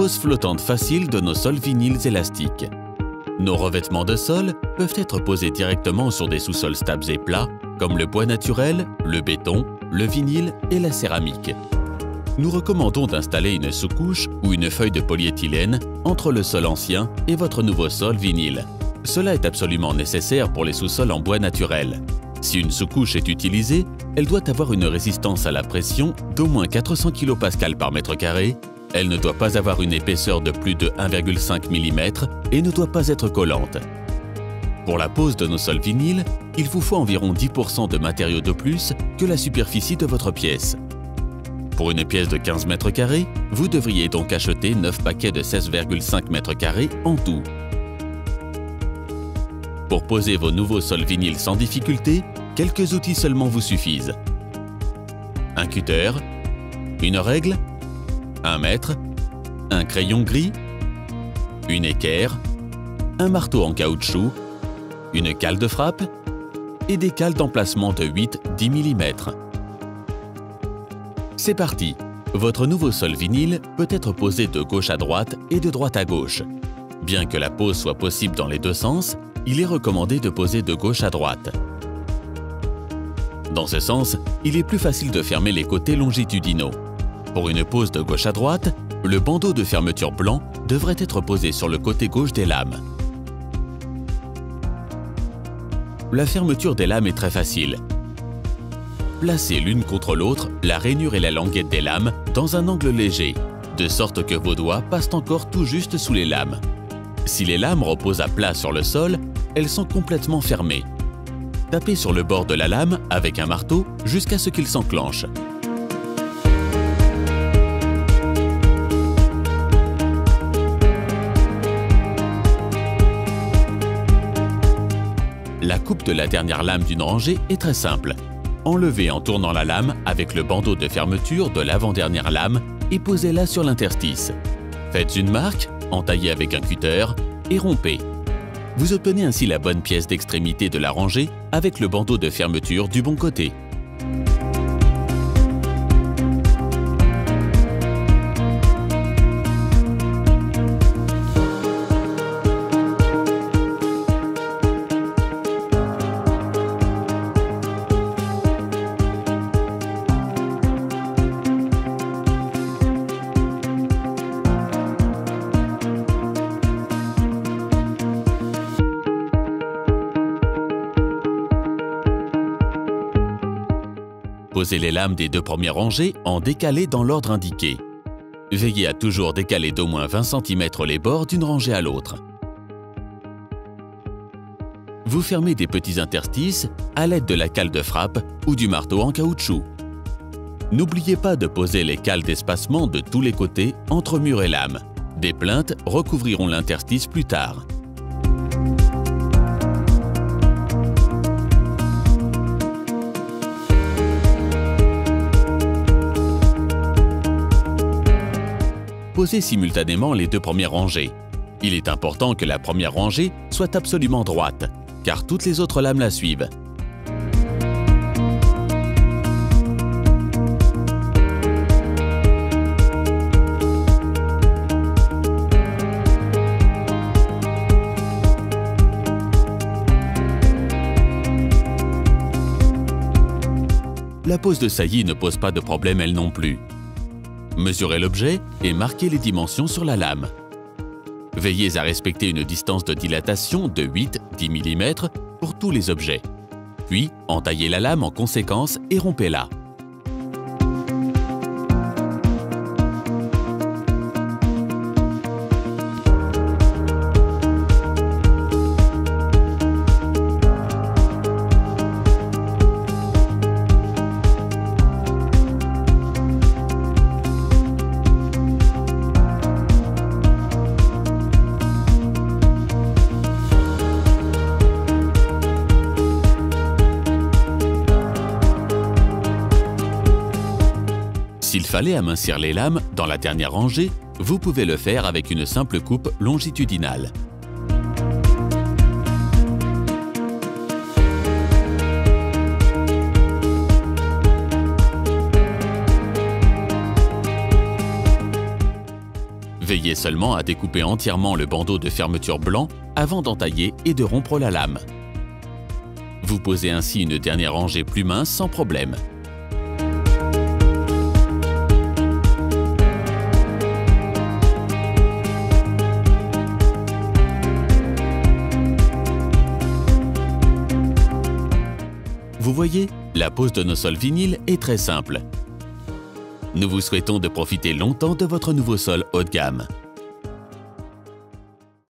pose flottante facile de nos sols vinyles élastiques. Nos revêtements de sol peuvent être posés directement sur des sous-sols stables et plats, comme le bois naturel, le béton, le vinyle et la céramique. Nous recommandons d'installer une sous-couche ou une feuille de polyéthylène entre le sol ancien et votre nouveau sol vinyle. Cela est absolument nécessaire pour les sous-sols en bois naturel. Si une sous-couche est utilisée, elle doit avoir une résistance à la pression d'au moins 400 kPa par mètre carré. Elle ne doit pas avoir une épaisseur de plus de 1,5 mm et ne doit pas être collante. Pour la pose de nos sols vinyles, il vous faut environ 10% de matériaux de plus que la superficie de votre pièce. Pour une pièce de 15 m², vous devriez donc acheter 9 paquets de 16,5 m² en tout. Pour poser vos nouveaux sols vinyles sans difficulté, quelques outils seulement vous suffisent. Un cutter, une règle, un mètre, un crayon gris, une équerre, un marteau en caoutchouc, une cale de frappe et des cales d'emplacement de 8-10 mm. C'est parti! Votre nouveau sol vinyle peut être posé de gauche à droite et de droite à gauche. Bien que la pose soit possible dans les deux sens, il est recommandé de poser de gauche à droite. Dans ce sens, il est plus facile de fermer les côtés longitudinaux. Pour une pose de gauche à droite, le bandeau de fermeture blanc devrait être posé sur le côté gauche des lames. La fermeture des lames est très facile. Placez l'une contre l'autre la rainure et la languette des lames dans un angle léger, de sorte que vos doigts passent encore tout juste sous les lames. Si les lames reposent à plat sur le sol, elles sont complètement fermées. Tapez sur le bord de la lame avec un marteau jusqu'à ce qu'il s'enclenche. La coupe de la dernière lame d'une rangée est très simple. Enlevez en tournant la lame avec le bandeau de fermeture de l'avant-dernière lame et posez-la sur l'interstice. Faites une marque, entaillez avec un cutter et rompez. Vous obtenez ainsi la bonne pièce d'extrémité de la rangée avec le bandeau de fermeture du bon côté. Posez les lames des deux premières rangées en décalé dans l'ordre indiqué. Veillez à toujours décaler d'au moins 20 cm les bords d'une rangée à l'autre. Vous fermez des petits interstices à l'aide de la cale de frappe ou du marteau en caoutchouc. N'oubliez pas de poser les cales d'espacement de tous les côtés entre mur et lame. Des plinthes recouvriront l'interstice plus tard. Posez simultanément les deux premières rangées. Il est important que la première rangée soit absolument droite, car toutes les autres lames la suivent. La pose de saillie ne pose pas de problème elle non plus. Mesurez l'objet et marquez les dimensions sur la lame. Veillez à respecter une distance de dilatation de 8-10 mm pour tous les objets. Puis, entaillez la lame en conséquence et rompez-la. S'il fallait amincir les lames dans la dernière rangée, vous pouvez le faire avec une simple coupe longitudinale. Veillez seulement à découper entièrement le bandeau de fermeture blanc avant d'entailler et de rompre la lame. Vous posez ainsi une dernière rangée plus mince sans problème. Vous voyez, la pose de nos sols vinyles est très simple. Nous vous souhaitons de profiter longtemps de votre nouveau sol haut de gamme.